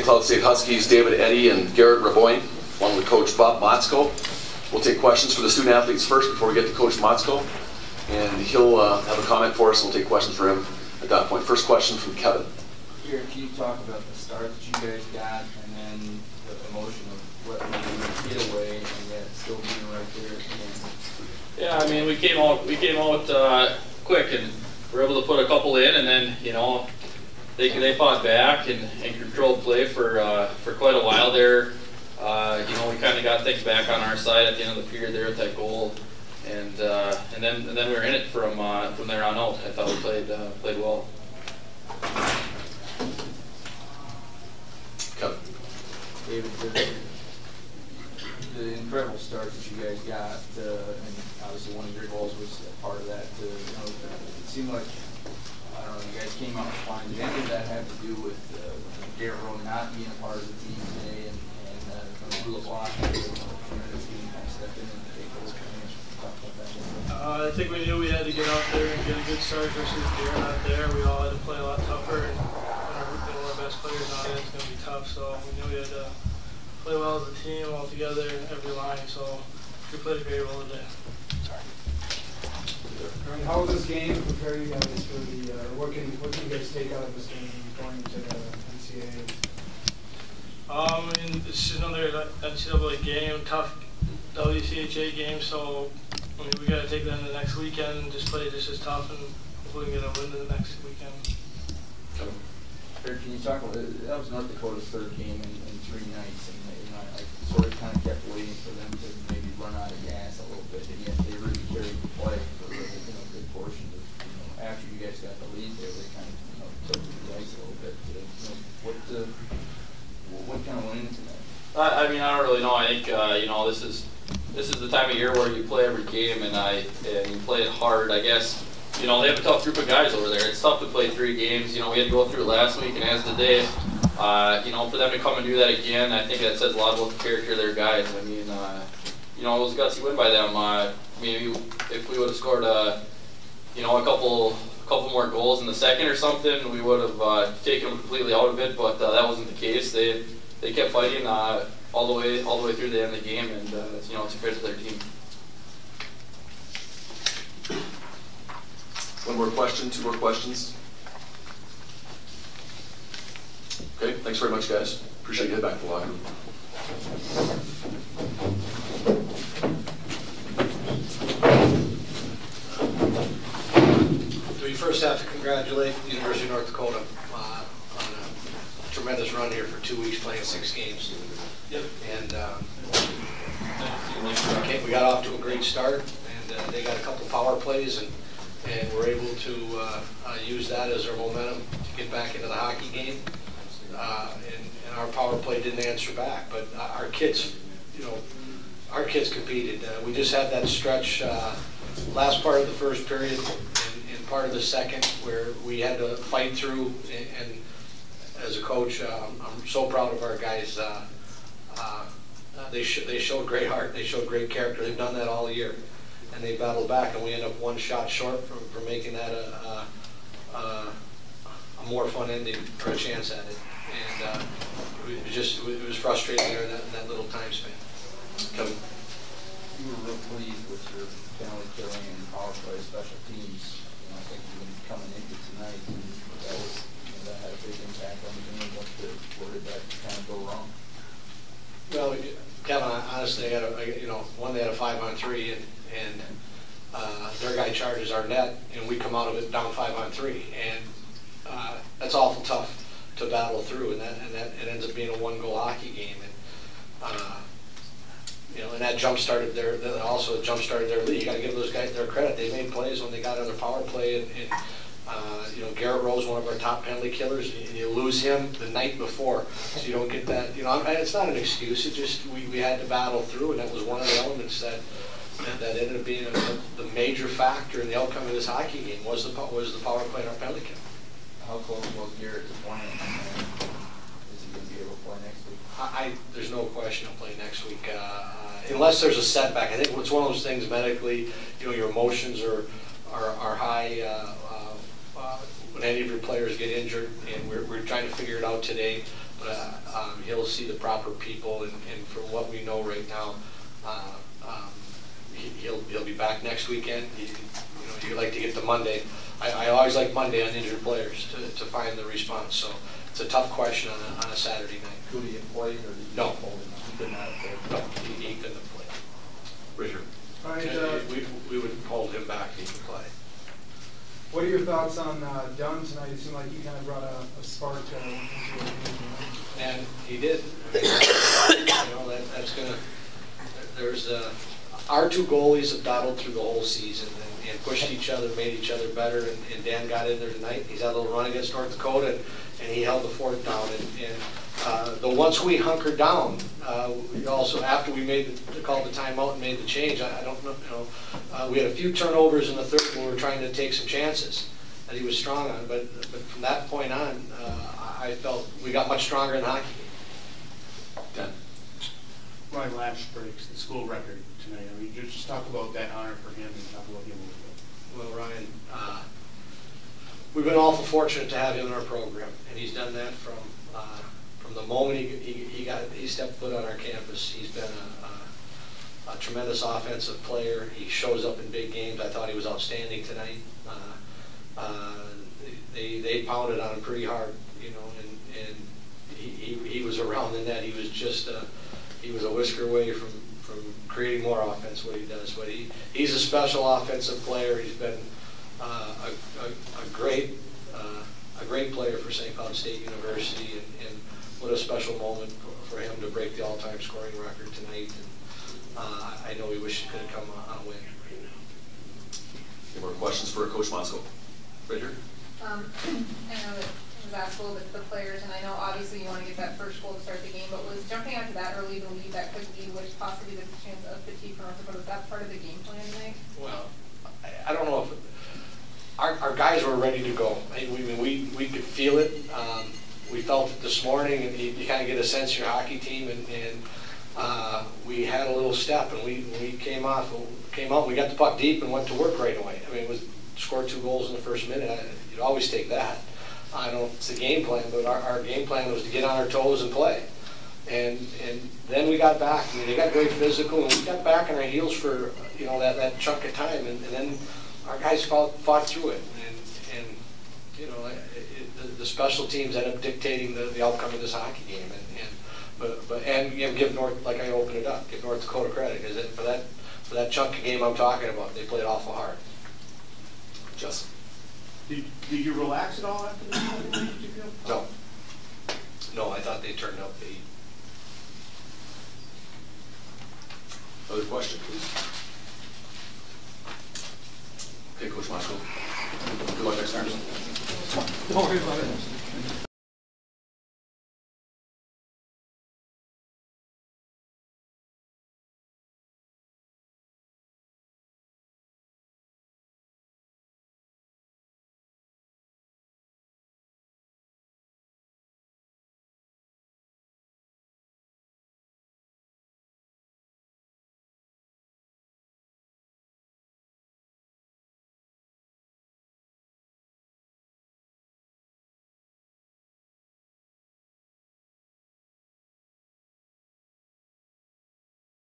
St. Cloud State Huskies, David Eddy and Garrett Raboyne, along with Coach Bob Motzko. We'll take questions for the student athletes first before we get to Coach Motzko. And he'll have a comment for us, and we'll take questions for him at that point. First question from Kevin. Here, can you talk about the start that you guys got, and then the emotion of what made you get away, and yet still being right there at the end? Yeah, I mean, we came out quick, and were able to put a couple in, and then they fought back and controlled play for quite a while there. We kind of got things back on our side at the end of the period there at that goal, and then we were in it from there on out. I thought we played well. David, the incredible start that you guys got, and obviously one of your goals was a part of that. It seemed like, I don't know, you guys came out fine. Did any of that have to do with Garrett Rowe not being a part of the team today, and Blue Block tremendous team kind of stepped in and take those games? Talk about that. I think we knew we had to get out there and get a good start versus Garrett not there. We all had to play a lot tougher, and when our best players on it, it's going to be tough. So we knew we had to play well as a team, all together, every line. So we played very well today. And how will this game prepare you guys for the, what can you guys take out of this game going to the NCAA? It's just another NCAA game, tough WCHA game, so we got to take that in the next weekend and just play just as tough, and hopefully we get a win the next weekend. Can you talk about, that was North Dakota's third game in 3 nights, and I sort of kind of kept waiting for them to maybe run out of gas a little bit, and yet they really carried the play for a good portion of, after you guys got the lead there, they kind of took the ice a little bit. What kind of went into that? I mean, I don't really know. I think this is the time of year where you play every game, and you play it hard. I guess they have a tough group of guys over there. It's tough to play 3 games. We had to go through it last week, and as today, for them to come and do that again, I think that says a lot about the character of their guys. I mean, it was a gutsy win by them. Maybe if we would have scored a couple more goals in the second or something, we would have taken them completely out of it. But that wasn't the case. They kept fighting all the way through the end of the game, and it's a credit to their team. One more question, 2 more questions. Okay, thanks very much, guys. Appreciate you heading back to the locker room. We first have to congratulate the University of North Dakota on a tremendous run here for 2 weeks, playing 6 games. Yep. And we got off to a great start, and they got a couple power plays, and we're able to use that as our momentum to get back into the hockey game. And our power play didn't answer back, but our kids competed. We just had that stretch last part of the first period and part of the second where we had to fight through. And as a coach, I'm so proud of our guys. They showed great heart. They showed great character. They've done that all year, and they battled back. And we ended up 1 shot short from making that a more fun ending or a chance at it. And it was frustrating there in that little time span. Kevin. You were real pleased with your penalty killing and power play special teams. I think even coming into tonight, that had a big impact on the game. Where did that kind of go wrong? Well, Kevin, honestly, they had a 5-on-3, and their guy charges our net, and we come out of it down 5-on-3, and that's awful tough to battle through, and it ends up being a 1-goal hockey game, and that jump started their lead. You got to give those guys their credit. They made plays when they got on their power play, and Garrett Rose, one of our top penalty killers, and you lose him the night before, so you don't get that. It's not an excuse. It just we had to battle through, and that was one of the elements that ended up being the major factor in the outcome of this hockey game was the power play and our penalty kill. How close was Garrett to playing? Is he going to be able to play next week? There's no question he'll play next week, unless there's a setback. I think it's one of those things medically. Your emotions are high when any of your players get injured, and we're trying to figure it out today. He'll see the proper people, and from what we know right now, he'll be back next weekend. You like to get to Monday. I always like Monday on injured players to find the response. So it's a tough question on a Saturday night. Could he have played, or did he No. hold him? He could not have played. No, he couldn't have played. Richard. All right, We would hold him back if he could play. what are your thoughts on Dunn tonight? It seemed like he kind of brought a spark into the game. And he did. That's gonna. There's our two goalies have battled through the whole season and pushed each other, made each other better. And Dan got in there tonight. He's had a little run against North Dakota, and he held the fort down. And once we hunkered down, we also after we called the timeout and made the change. I don't know. We had a few turnovers in the third when we were trying to take some chances that he was strong on. But from that point on, I felt we got much stronger in hockey. Dan. Ryan Lash breaks the school record tonight. I mean, just talk about that honor for him and talk about him a little bit. Well, Ryan, we've been awful fortunate to have him in our program, and he's done that from the moment he stepped foot on our campus. He's been a tremendous offensive player. He shows up in big games. I thought he was outstanding tonight. They pounded on him pretty hard, and he was around the net. He was just he was a whisker away from creating more offense. What he does, but he's a special offensive player. He's been a great player for St. Cloud State University, and what a special moment for him to break the all-time scoring record tonight. And I know we wish he could have come on a win. Any more questions for Coach Motzko? Richard? I know that it was asked a little bit to the players, and I know obviously you want to get that first goal to start the game, but was jumping out to that early to lead that could lead, which possibly the chance of fatigue for North Dakota, was that part of the game plan tonight? Well, I don't know if our guys were ready to go. We could feel it. We felt it this morning, and you kind of get a sense of your hockey team, and we had a little step, and we came out, we got the puck deep and went to work right away. I mean, it was scored 2 goals in the first minute. You'd always take that. I don't know if it's the game plan, but our game plan was to get on our toes and play. And then we got back. I mean, they got very physical, and we got back on our heels for that chunk of time, and then our guys fought through it. And the special teams end up dictating the outcome of this hockey game. And give North, like I opened it up, give North Dakota credit, because for that chunk of game I'm talking about, they played awful hard. Justin. Did you relax at all after the game? Did you feel? No, I thought they turned up the heat. Other question, please. Okay, Coach Motzko. Good luck next time. Don't worry about it.